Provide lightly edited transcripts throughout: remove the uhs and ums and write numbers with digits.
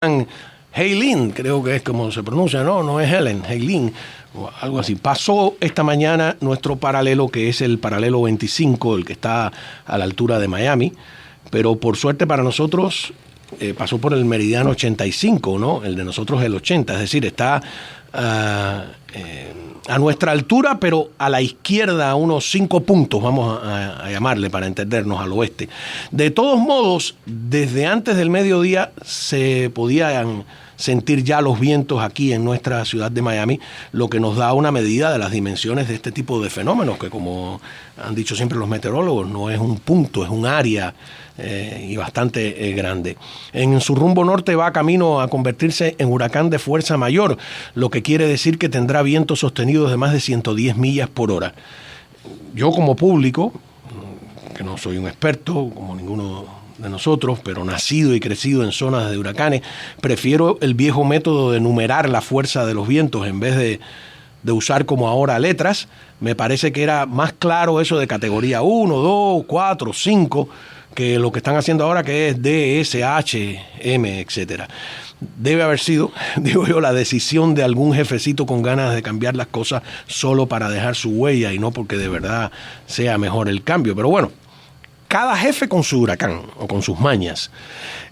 Helene, creo que es como se pronuncia, no es Helen, Helene, o algo así. Pasó esta mañana nuestro paralelo, que es el paralelo 25, el que está a la altura de Miami, pero por suerte para nosotros pasó por el meridiano 85, ¿no? El de nosotros el 80, es decir, está a nuestra altura, pero a la izquierda, a unos 5 puntos, vamos a llamarle para entendernos, al oeste. De todos modos, desde antes del mediodía se podían sentir ya los vientos aquí en nuestra ciudad de Miami, lo que nos da una medida de las dimensiones de este tipo de fenómenos, que como han dicho siempre los meteorólogos, no es un punto, es un área y bastante grande. En su rumbo norte va camino a convertirse en huracán de fuerza mayor, lo que quiere decir que tendrá vientos sostenidos de más de 110 millas por hora. Yo como público, que no soy un experto como ninguno de nosotros, pero nacido y crecido en zonas de huracanes, prefiero el viejo método de numerar la fuerza de los vientos en vez de usar como ahora letras. Me parece que era más claro eso de categoría 1, 2, 4, 5, que lo que están haciendo ahora, que es D, S, H, M, etcétera. Debe haber sido, digo yo, la decisión de algún jefecito con ganas de cambiar las cosas solo para dejar su huella y no porque de verdad sea mejor el cambio. Pero bueno, cada jefe con su huracán o con sus mañas.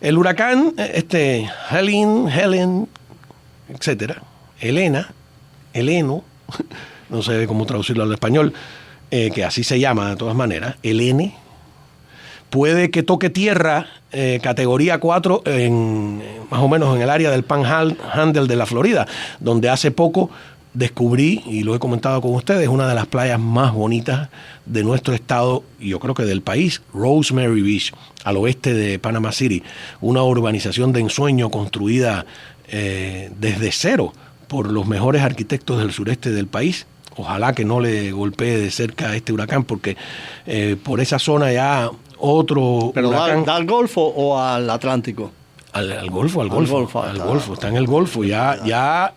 El huracán, Helen, etcétera, Heleno, no sé cómo traducirlo al español, que así se llama de todas maneras, Helene, puede que toque tierra categoría 4 más o menos en el área del Panhandle de la Florida, donde hace poco descubrí, y lo he comentado con ustedes, una de las playas más bonitas de nuestro estado, y yo creo que del país, Rosemary Beach, al oeste de Panama City, una urbanización de ensueño construida desde cero por los mejores arquitectos del sureste del país. Ojalá que no le golpee de cerca a este huracán, porque por esa zona ya otro ¿Pero huracán... da al Golfo o al Atlántico? Al Golfo, está en el Golfo. Ya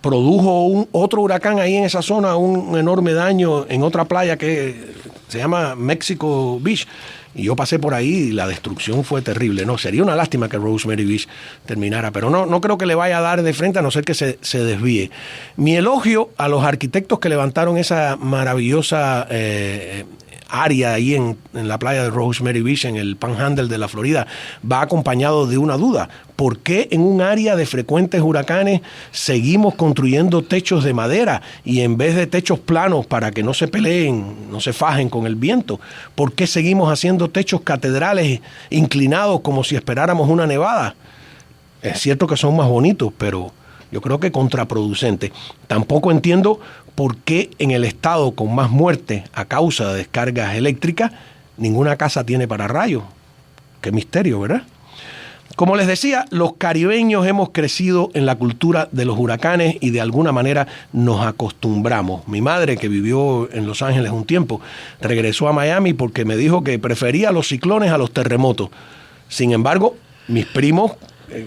produjo otro huracán ahí en esa zona, un enorme daño en otra playa que se llama Mexico Beach. Y yo pasé por ahí y la destrucción fue terrible. No, sería una lástima que Rosemary Beach terminara, pero no creo que le vaya a dar de frente, a no ser que se desvíe. Mi elogio a los arquitectos que levantaron esa maravillosa área ahí en la playa de Rosemary Beach, en el Panhandle de la Florida, va acompañado de una duda. ¿Por qué en un área de frecuentes huracanes seguimos construyendo techos de madera y en vez de techos planos para que no se peleen, no se fajen con el viento? ¿Por qué seguimos haciendo techos catedrales inclinados como si esperáramos una nevada? Es cierto que son más bonitos, pero yo creo que contraproducente. Tampoco entiendo por qué en el estado con más muertes a causa de descargas eléctricas, ninguna casa tiene pararrayos. Qué misterio, ¿verdad? Como les decía, los caribeños hemos crecido en la cultura de los huracanes y de alguna manera nos acostumbramos. Mi madre, que vivió en Los Ángeles un tiempo, regresó a Miami porque me dijo que prefería los ciclones a los terremotos. Sin embargo, mis primos,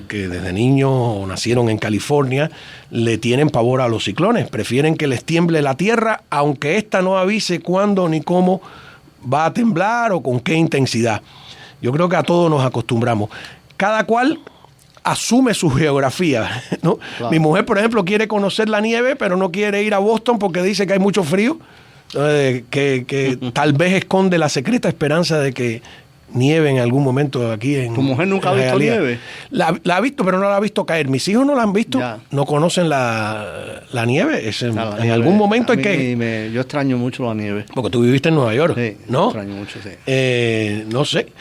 que desde niños nacieron en California, le tienen pavor a los ciclones. Prefieren que les tiemble la tierra, aunque ésta no avise cuándo ni cómo va a temblar o con qué intensidad. Yo creo que a todos nos acostumbramos. Cada cual asume su geografía, ¿no? Claro. Mi mujer, por ejemplo, quiere conocer la nieve, pero no quiere ir a Boston porque dice que hay mucho frío, que tal vez esconde la secreta esperanza de que nieve en algún momento aquí en... ¿Tu mujer nunca ha visto nieve? La ha visto, pero no la ha visto caer. Mis hijos no la han visto, ya. No conocen la nieve. En algún momento hay que... Yo extraño mucho la nieve. Porque tú viviste en Nueva York, sí, ¿no? Extraño mucho, sí. No sé.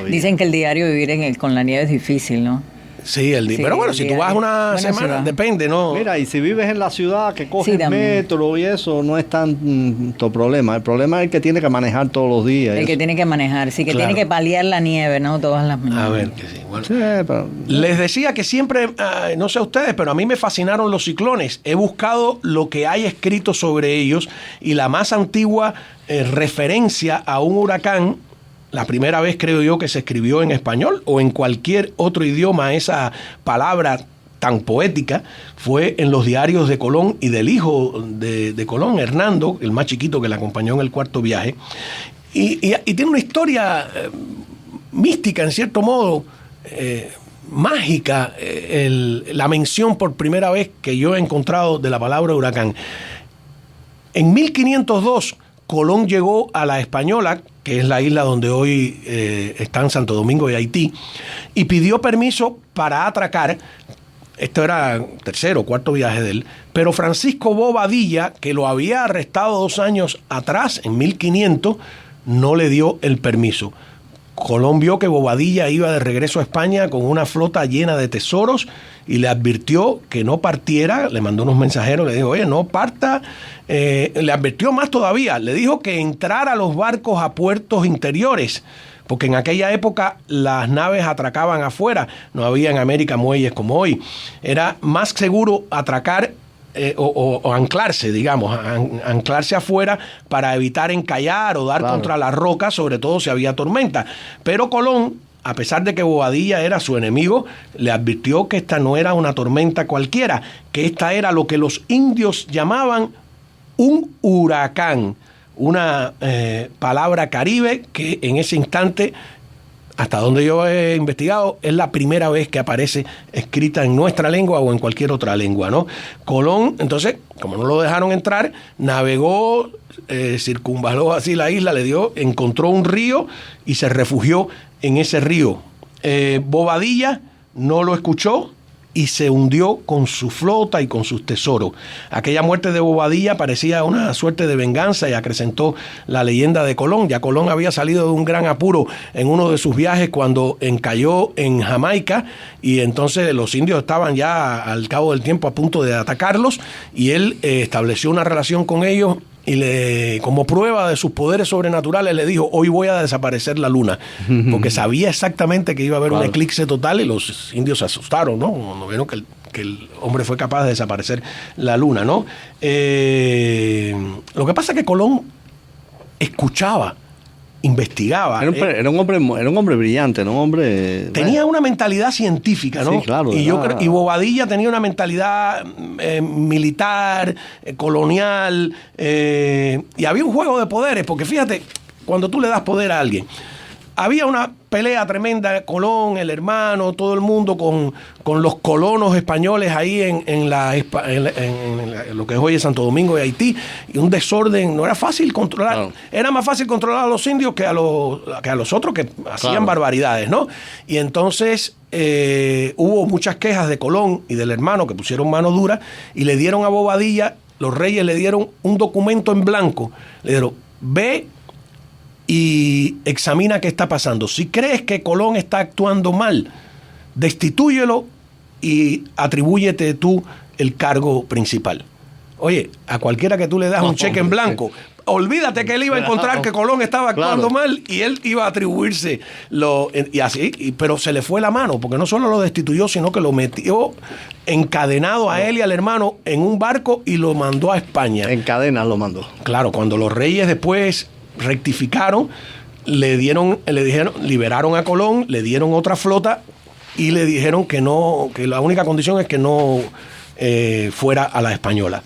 Dicen que el diario vivir con la nieve es difícil, ¿no? Sí, pero bueno, si tú vas una semana, depende, ¿no? Mira, y si vives en la ciudad que coges metro y eso, no es tanto problema. El problema es el que tiene que manejar todos los días. El que tiene que manejar, sí, que claro. Tiene que paliar la nieve, ¿no? Todas las mañanas. A ver, que sí. Bueno, sí, pero... Les decía que siempre, no sé a ustedes, pero a mí me fascinaron los ciclones. He buscado lo que hay escrito sobre ellos y la más antigua referencia a un huracán, la primera vez creo yo que se escribió en español o en cualquier otro idioma esa palabra tan poética, fue en los diarios de Colón y del hijo de Colón, Hernando, el más chiquito que le acompañó en el cuarto viaje. Y tiene una historia mística en cierto modo. mágica la mención por primera vez que yo he encontrado de la palabra huracán. En 1502, Colón llegó a la Española, que es la isla donde hoy están Santo Domingo y Haití, y pidió permiso para atracar. Esto era tercero o cuarto viaje de él, pero Francisco Bobadilla, que lo había arrestado 2 años atrás, en 1500, no le dio el permiso. Colón vio que Bobadilla iba de regreso a España con una flota llena de tesoros y le advirtió que no partiera, le mandó unos mensajeros, le dijo, oye, no parta, le advirtió más todavía, le dijo que entrara los barcos a puertos interiores, porque en aquella época las naves atracaban afuera, no había en América muelles como hoy, era más seguro atracar o anclarse, digamos, anclarse afuera para evitar encallar o dar contra las rocas, sobre todo si había tormenta. Pero Colón, a pesar de que Bobadilla era su enemigo, le advirtió que esta no era una tormenta cualquiera, que esta era lo que los indios llamaban un huracán, una palabra caribe que en ese instante, hasta donde yo he investigado, es la primera vez que aparece escrita en nuestra lengua o en cualquier otra lengua, ¿no? Colón, entonces, como no lo dejaron entrar, navegó, circunvaló así la isla, encontró un río y se refugió en ese río. Bobadilla no lo escuchó y se hundió con su flota y con sus tesoros. Aquella muerte de Bobadilla parecía una suerte de venganza y acrecentó la leyenda de Colón. Ya Colón había salido de un gran apuro en uno de sus viajes cuando encalló en Jamaica y entonces los indios estaban ya al cabo del tiempo a punto de atacarlos y él estableció una relación con ellos y como prueba de sus poderes sobrenaturales le dijo, hoy voy a desaparecer la luna, porque sabía exactamente que iba a haber un eclipse total y los indios se asustaron, ¿no? Cuando vieron que el hombre fue capaz de desaparecer la luna, ¿no? Lo que pasa es que Colón escuchaba, investigaba. Era un hombre brillante, ¿no? Un hombre... Tenía una mentalidad científica, ¿no? Sí, claro. Y Bobadilla tenía una mentalidad militar, colonial, y había un juego de poderes, porque fíjate, cuando tú le das poder a alguien, había una pelea tremenda, Colón, el hermano, todo el mundo con los colonos españoles ahí en lo que es hoy Santo Domingo y Haití, y un desorden, no era fácil controlar, claro. Era más fácil controlar a los indios que a los otros que hacían barbaridades, ¿no? Y entonces hubo muchas quejas de Colón y del hermano que pusieron mano dura y le dieron a Bobadilla, los reyes le dieron un documento en blanco, le dijeron, ve y examina qué está pasando. Si crees que Colón está actuando mal, destitúyelo y atribúyete tú el cargo principal. Oye, a cualquiera que tú le das un cheque en blanco, olvídate que él iba a encontrar que Colón estaba actuando mal y él iba a atribuirse y así, pero se le fue la mano, porque no solo lo destituyó, sino que lo metió encadenado a él y al hermano en un barco y lo mandó a España. En cadena lo mandó. Claro, cuando los reyes después rectificaron, le dijeron, liberaron a Colón, le dieron otra flota y le dijeron que no, que la única condición es que no fuera a la Española.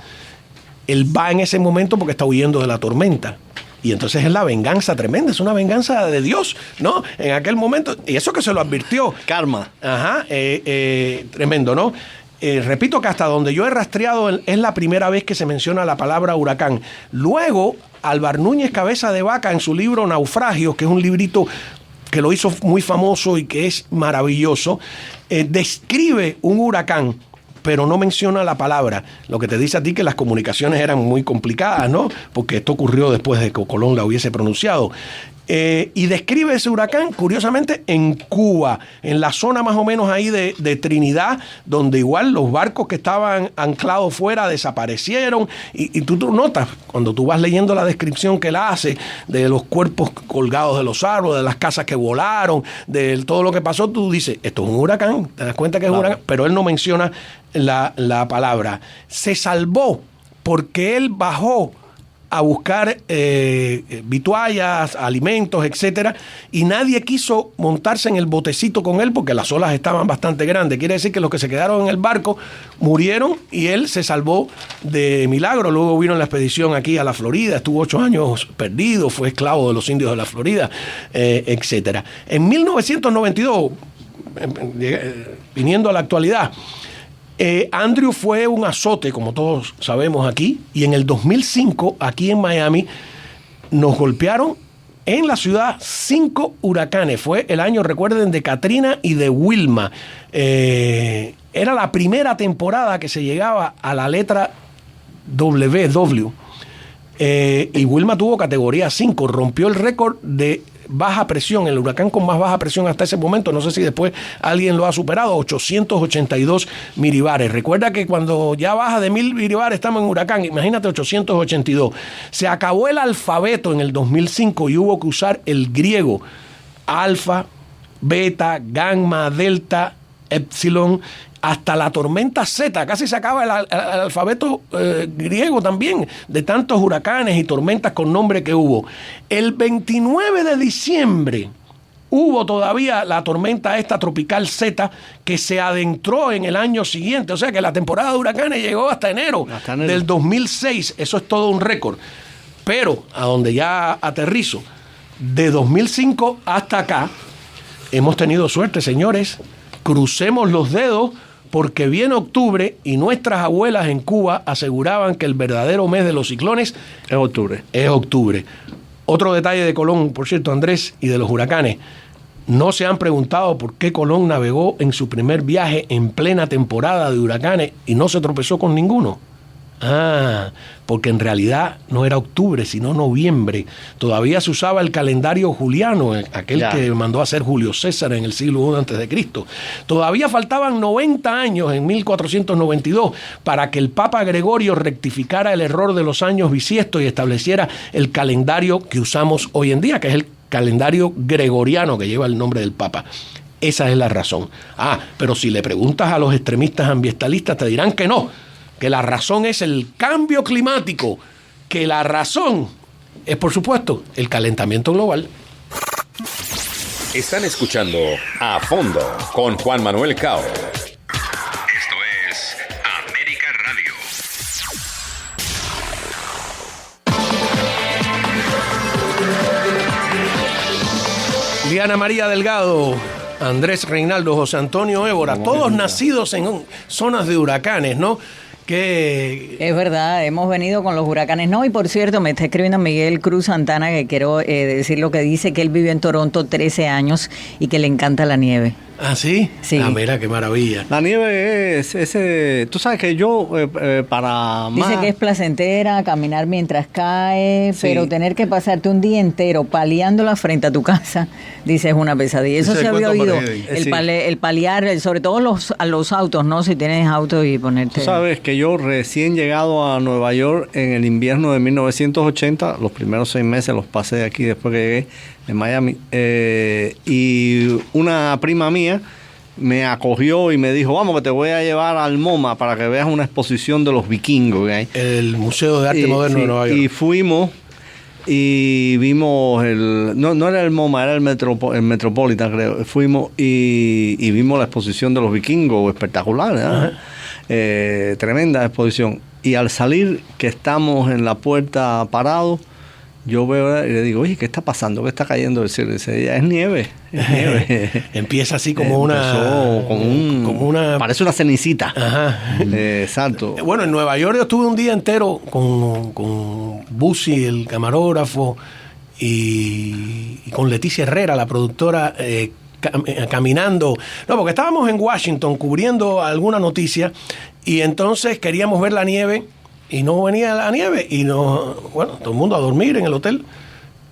Él va en ese momento porque está huyendo de la tormenta. Y entonces es la venganza tremenda, es una venganza de Dios, ¿no? En aquel momento, y eso que se lo advirtió. Karma. Ajá, tremendo, ¿no? Repito que hasta donde yo he rastreado es la primera vez que se menciona la palabra huracán. Luego, Álvar Núñez Cabeza de Vaca, en su libro Naufragios, que es un librito que lo hizo muy famoso y que es maravilloso, describe un huracán, pero no menciona la palabra, lo que te dice a ti que las comunicaciones eran muy complicadas, ¿no? Porque esto ocurrió después de que Colón la hubiese pronunciado. Y describe ese huracán, curiosamente, en Cuba, en la zona más o menos ahí de Trinidad, donde igual los barcos que estaban anclados fuera desaparecieron. Y tú notas, cuando tú vas leyendo la descripción que él hace, de los cuerpos colgados de los árboles, de las casas que volaron, de todo lo que pasó, tú dices, esto es un huracán, te das cuenta que es un huracán, pero él no menciona la palabra. Se salvó porque él bajó a buscar vituallas, alimentos, etcétera, y nadie quiso montarse en el botecito con él porque las olas estaban bastante grandes. Quiere decir que los que se quedaron en el barco murieron y él se salvó de milagro. Luego vino la expedición aquí a la Florida, estuvo 8 años perdido, fue esclavo de los indios de la Florida, etcétera. En 1992, viniendo a la actualidad, Andrew fue un azote, como todos sabemos aquí, y en el 2005, aquí en Miami, nos golpearon en la ciudad 5 huracanes. Fue el año, recuerden, de Katrina y de Wilma. Era la primera temporada que se llegaba a la letra W. Y Wilma tuvo categoría 5, rompió el récord de baja presión, el huracán con más baja presión hasta ese momento. No sé si después alguien lo ha superado, 882 milibares. Recuerda que cuando ya baja de 1000 milibares estamos en huracán, imagínate 882. Se acabó el alfabeto en el 2005 y hubo que usar el griego: alfa, beta, gamma, delta, epsilon, hasta la tormenta Z. Casi se acaba el alfabeto griego también, de tantos huracanes y tormentas con nombre que hubo. El 29 de diciembre hubo todavía la tormenta esta tropical Z, que se adentró en el año siguiente. O sea que la temporada de huracanes llegó hasta enero del 2006. Eso es todo un récord. Pero, a donde ya aterrizo, de 2005 hasta acá, hemos tenido suerte, señores. Crucemos los dedos, porque viene octubre y nuestras abuelas en Cuba aseguraban que el verdadero mes de los ciclones es octubre. Otro detalle de Colón, por cierto, Andrés, y de los huracanes. ¿No se han preguntado por qué Colón navegó en su primer viaje en plena temporada de huracanes y no se tropezó con ninguno? Porque en realidad no era octubre, sino noviembre. Todavía se usaba el calendario juliano, aquel que mandó a hacer Julio César en el siglo I a.C. Todavía faltaban 90 años, en 1492, para que el Papa Gregorio rectificara el error de los años bisiestos y estableciera el calendario que usamos hoy en día, que es el calendario gregoriano, que lleva el nombre del Papa. Esa es la razón. Pero si le preguntas a los extremistas ambientalistas, te dirán que no, que la razón es el cambio climático, que la razón es, por supuesto, el calentamiento global. Están escuchando A Fondo con Juan Manuel Cao. Esto es América Radio. Diana María Delgado, Andrés Reinaldo, José Antonio Évora, todos nacidos en zonas de huracanes, ¿no? Es verdad, hemos venido con los huracanes. No, y por cierto, me está escribiendo Miguel Cruz Santana, que quiero decir lo que dice, que él vivió en Toronto 13 años y que le encanta la nieve. ¿Ah, sí? Sí. Mira, qué maravilla. La nieve es ese... Tú sabes que yo, para más... Dice que es placentera, caminar mientras cae, pero tener que pasarte un día entero paliándola frente a tu casa, dice, es una pesadilla. Eso se había oído, el paliar, sobre todo a los autos, ¿no? Si tienes auto y ponerte... Tú sabes que yo recién llegado a Nueva York en el invierno de 1980, los primeros 6 meses los pasé aquí después que llegué, en Miami, y una prima mía me acogió y me dijo, vamos que te voy a llevar al MoMA para que veas una exposición de los vikingos que hay. El Museo de Arte Moderno de Nueva York. Y fuimos y vimos no era el MoMA, era el Metropolitan, creo. Fuimos y vimos la exposición de los vikingos, espectacular, ¿eh? Tremenda exposición. Y al salir, que estamos en la puerta parados, yo veo y le digo, oye, ¿qué está pasando? ¿Qué está cayendo del cielo? Y dice, es nieve, es nieve. Empieza así como una... Parece una cenicita. Ajá. Exacto. Bueno, en Nueva York yo estuve un día entero con Busi, el camarógrafo, y con Leticia Herrera, la productora, caminando. No, porque estábamos en Washington cubriendo alguna noticia y entonces queríamos ver la nieve. Y no venía la nieve y todo el mundo a dormir en el hotel.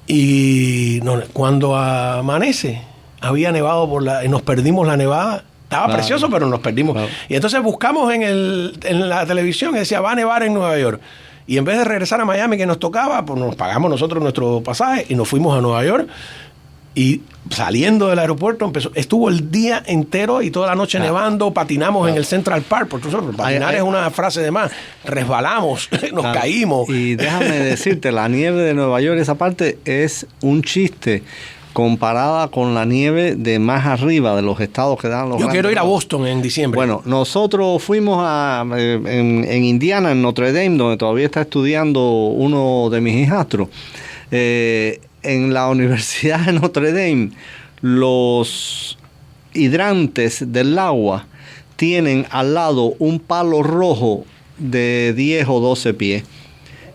Y cuando amanece, había nevado y nos perdimos la nevada. Estaba precioso, pero nos perdimos. Y entonces buscamos en la televisión y decía, va a nevar en Nueva York. Y en vez de regresar a Miami, que nos tocaba, pues nos pagamos nosotros nuestro pasaje y nos fuimos a Nueva York. Y saliendo del aeropuerto estuvo el día entero y toda la noche nevando. Patinamos en el Central Park, porque nosotros patinar es una frase de más. Resbalamos, nos caímos. Y déjame decirte, la nieve de Nueva York, esa parte es un chiste comparada con la nieve de más arriba de los estados que dan los... Yo quiero ir a Boston en diciembre. Bueno, nosotros fuimos en Indiana, en Notre Dame, donde todavía está estudiando uno de mis hijastros. En la Universidad de Notre Dame, los hidrantes del agua tienen al lado un palo rojo de 10 o 12 pies.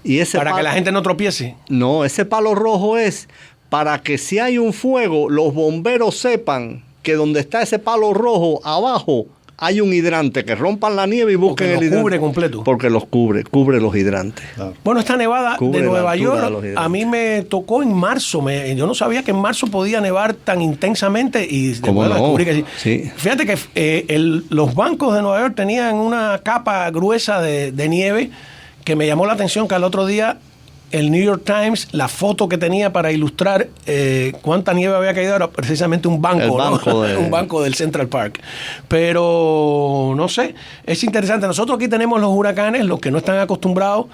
Y ese para que la gente no tropiece. No, ese palo rojo es para que si hay un fuego, los bomberos sepan que donde está ese palo rojo abajo hay un hidrante, que rompan la nieve y busquen el hidrante. Cubre completo. Porque los cubre los hidrantes. Claro. Bueno, esta nevada de Nueva York a mí me tocó en marzo. Yo no sabía que en marzo podía nevar tan intensamente y después descubrí que sí. Fíjate que los bancos de Nueva York tenían una capa gruesa de nieve que me llamó la atención, que al otro día el New York Times, la foto que tenía para ilustrar cuánta nieve había caído era precisamente un banco, un banco del Central Park. Pero no sé, es interesante. Nosotros aquí tenemos los huracanes, los que no están acostumbrados.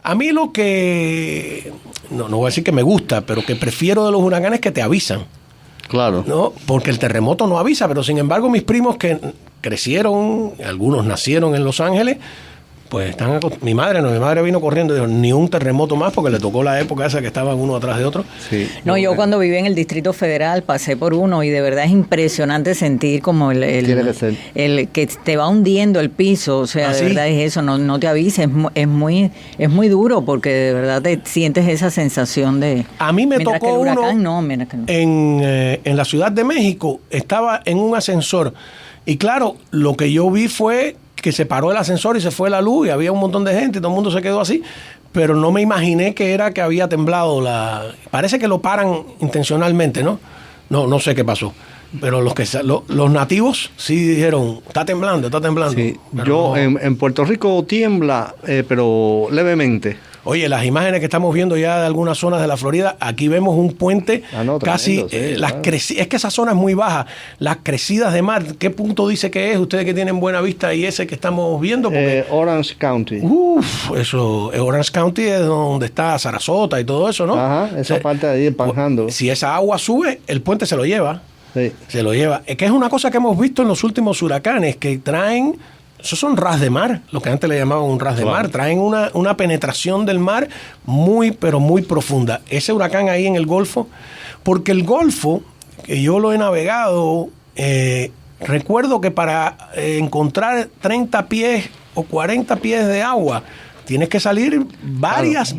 A mí lo que, no voy a decir que me gusta, pero que prefiero de los huracanes es que te avisan. Claro. ¿No? Porque el terremoto no avisa, pero sin embargo mis primos que crecieron, algunos nacieron en Los Ángeles, pues mi madre vino corriendo y dijo, ni un terremoto más, porque le tocó la época esa que estaban uno atrás de otro. Sí. No, yo cuando viví en el Distrito Federal pasé por uno y de verdad es impresionante sentir como el que te va hundiendo el piso, o sea, de verdad es eso, no te avises, es muy duro porque de verdad te sientes esa sensación de... A mí me tocó uno en la Ciudad de México, estaba en un ascensor y claro, lo que yo vi fue que se paró el ascensor y se fue la luz y había un montón de gente y todo el mundo se quedó así, pero no me imaginé que era que había temblado parece que lo paran intencionalmente, ¿no? No sé qué pasó, pero los nativos sí dijeron, está temblando. Sí. Yo en Puerto Rico tiembla, pero levemente. Oye, las imágenes que estamos viendo ya de algunas zonas de la Florida, aquí vemos un puente casi, es que esa zona es muy baja, las crecidas de mar, ¿qué punto dice que es? Ustedes que tienen buena vista y ese que estamos viendo. Porque, Orange County. Orange County es donde está Sarasota y todo eso, ¿no? Ajá, esa parte de ahí, el Panhandle. Si esa agua sube, el puente se lo lleva. Sí. Se lo lleva. Es que es una cosa que hemos visto en los últimos huracanes, que traen... Esos son ras de mar, lo que antes le llamaban un ras de mar. Traen una penetración del mar muy, pero muy profunda. Ese huracán ahí en el Golfo, porque el Golfo, que yo lo he navegado, recuerdo que para encontrar 30 pies o 40 pies de agua, tienes que salir varias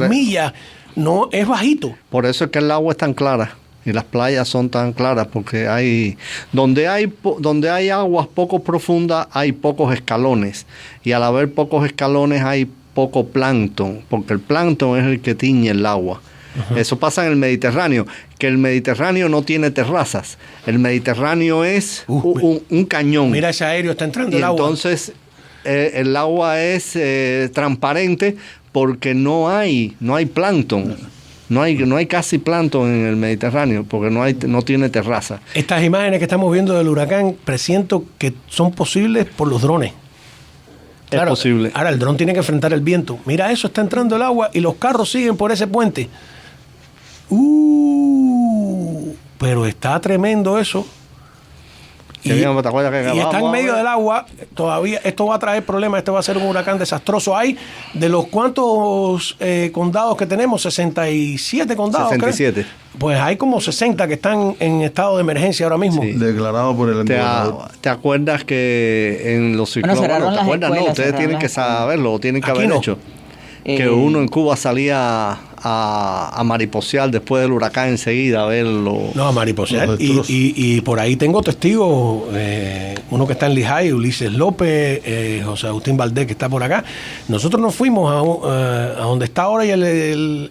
millas. No, es bajito. Por eso es que el agua es tan clara. Y las playas son tan claras porque donde hay aguas poco profundas hay pocos escalones y al haber pocos escalones hay poco plancton, porque el plancton es el que tiñe el agua. Uh-huh. Eso pasa en el Mediterráneo, que el Mediterráneo no tiene terrazas, el Mediterráneo es un cañón. Mira, ese aéreo está entrando el agua. Entonces el agua es transparente porque no hay plancton. No hay casi plancton en el Mediterráneo porque no tiene terraza. Estas imágenes que estamos viendo del huracán presiento que son posibles por los drones. Claro, es posible. Ahora el dron tiene que enfrentar el viento. Mira eso, está entrando el agua y los carros siguen por ese puente. Pero está tremendo eso. Y está en medio del agua, todavía esto va a traer problemas, este va a ser un huracán desastroso. Hay de los cuantos condados que tenemos, 67 condados. 67. Pues hay como 60 que están en estado de emergencia ahora mismo. Sí. Declarado por el gobernador. ¿Te acuerdas que en los ciclones... ¿te acuerdas? No, ustedes tienen que saberlo, lo tienen que haber hecho. Que uno en Cuba salía a mariposear después del huracán enseguida a verlo. No, a mariposear. Y por ahí tengo testigos, uno que está en Lehigh, Ulises López, José Agustín Valdés, que está por acá. Nosotros nos fuimos a donde está ahora y el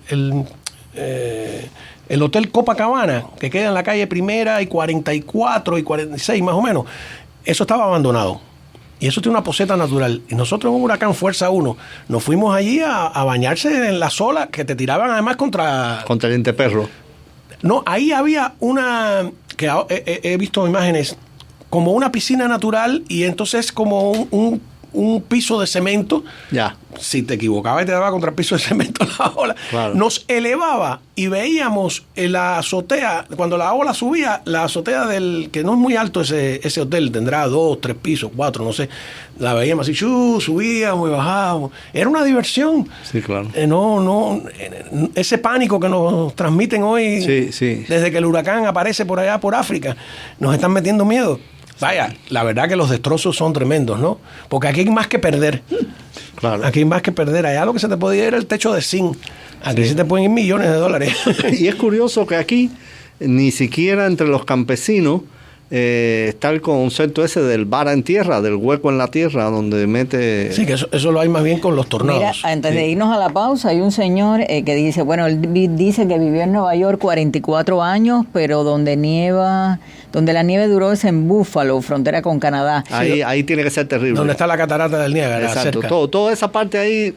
Hotel Copacabana, que queda en la calle Primera y 44 y 46 más o menos. Eso estaba abandonado. Y eso tiene una poseta natural. Y nosotros en un huracán Fuerza 1 nos fuimos allí a bañarse en las olas que te tiraban además contra el Dienteperro. No, ahí había una, que he visto imágenes, como una piscina natural y entonces como un piso de cemento. Ya. si te equivocabas y te daba contra el piso de cemento la ola, nos elevaba y veíamos en la azotea, cuando la ola subía, la azotea del, que no es muy alto ese hotel, tendrá 2, 3 pisos, 4, no sé, la veíamos así, subíamos y bajábamos. Era una diversión. Sí, claro. Ese pánico que nos transmiten hoy, sí. desde que el huracán aparece por allá, por África, nos están metiendo miedo. Vaya, la verdad que los destrozos son tremendos, ¿no? Porque aquí hay más que perder. Claro. Aquí hay más que perder. Allá lo que se te podía ir era el techo de zinc. Aquí se te pueden ir millones de dólares. Y es curioso que aquí, ni siquiera entre los campesinos, está el concepto ese del vara en tierra, del hueco en la tierra, donde mete... Sí, que eso lo hay más bien con los tornados. Mira, antes de irnos a la pausa, hay un señor que dice, bueno, él dice que vivió en Nueva York 44 años, pero donde la nieve duró es en Buffalo, frontera con Canadá. Ahí tiene que ser terrible. Donde está la catarata del Niágara. Exacto, toda esa parte ahí,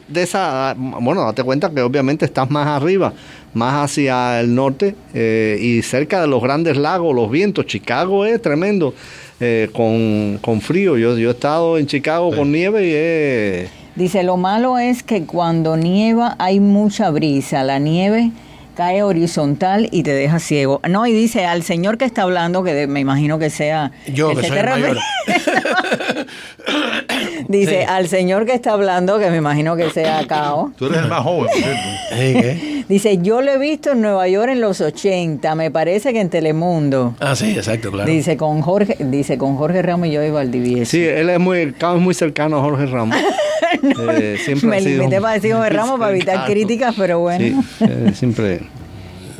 bueno, date cuenta que obviamente estás más arriba, más hacia el norte y cerca de los grandes lagos, los vientos. Chicago es tremendo con frío. Yo he estado en Chicago con nieve y Dice, lo malo es que cuando nieva hay mucha brisa, la nieve cae horizontal y te deja ciego. No, y dice al señor que está hablando, que me imagino que sea... Yo, que soy el mayor. Dice, al señor que está hablando, que me imagino que sea Cao. Tú eres el más joven, por cierto. ¿Qué? Dice, yo lo he visto en Nueva York en los 80, me parece que en Telemundo. Ah, sí, exacto, claro. Dice, con Jorge Ramos y Joey Valdivieso. Sí, él es muy cercano a Jorge Ramos. Siempre me limité para decir Jorge Ramos para evitar críticas, pero bueno. Sí, siempre...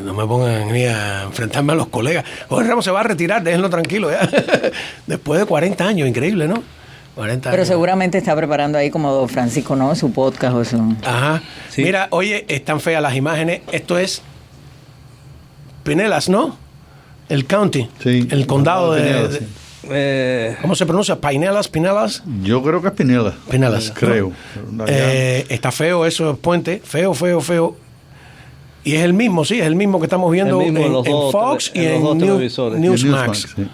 No me pongan ni a enfrentarme a los colegas. Jorge Ramos se va a retirar, déjenlo tranquilo ya. Después de 40 años, increíble, ¿no? 40 años. Pero seguramente está preparando ahí como Don Francisco, ¿no? Su podcast o su... Ajá. Sí. Mira, oye, están feas las imágenes. Esto es Pinellas, ¿no? El county. Sí. El condado de... Pinellas, sí. ¿Cómo se pronuncia? ¿Pinellas? Yo creo que es Pinellas. Pinellas. Creo. ¿No? Está feo eso, puente. Feo. Y es el mismo, sí, es el mismo que estamos viendo en Fox y en Newsmax. Sí.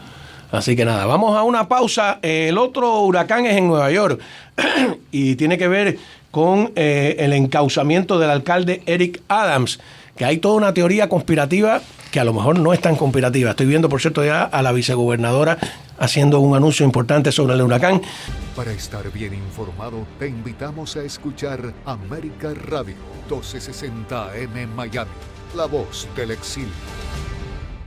Así que nada, vamos a una pausa. El otro huracán es en Nueva York y tiene que ver con el encauzamiento del alcalde Eric Adams, que hay toda una teoría conspirativa que a lo mejor no es tan conspirativa. Estoy viendo, por cierto, ya a la vicegobernadora haciendo un anuncio importante sobre el huracán. Para estar bien informado, te invitamos a escuchar América Radio 1260 AM Miami, la voz del exilio.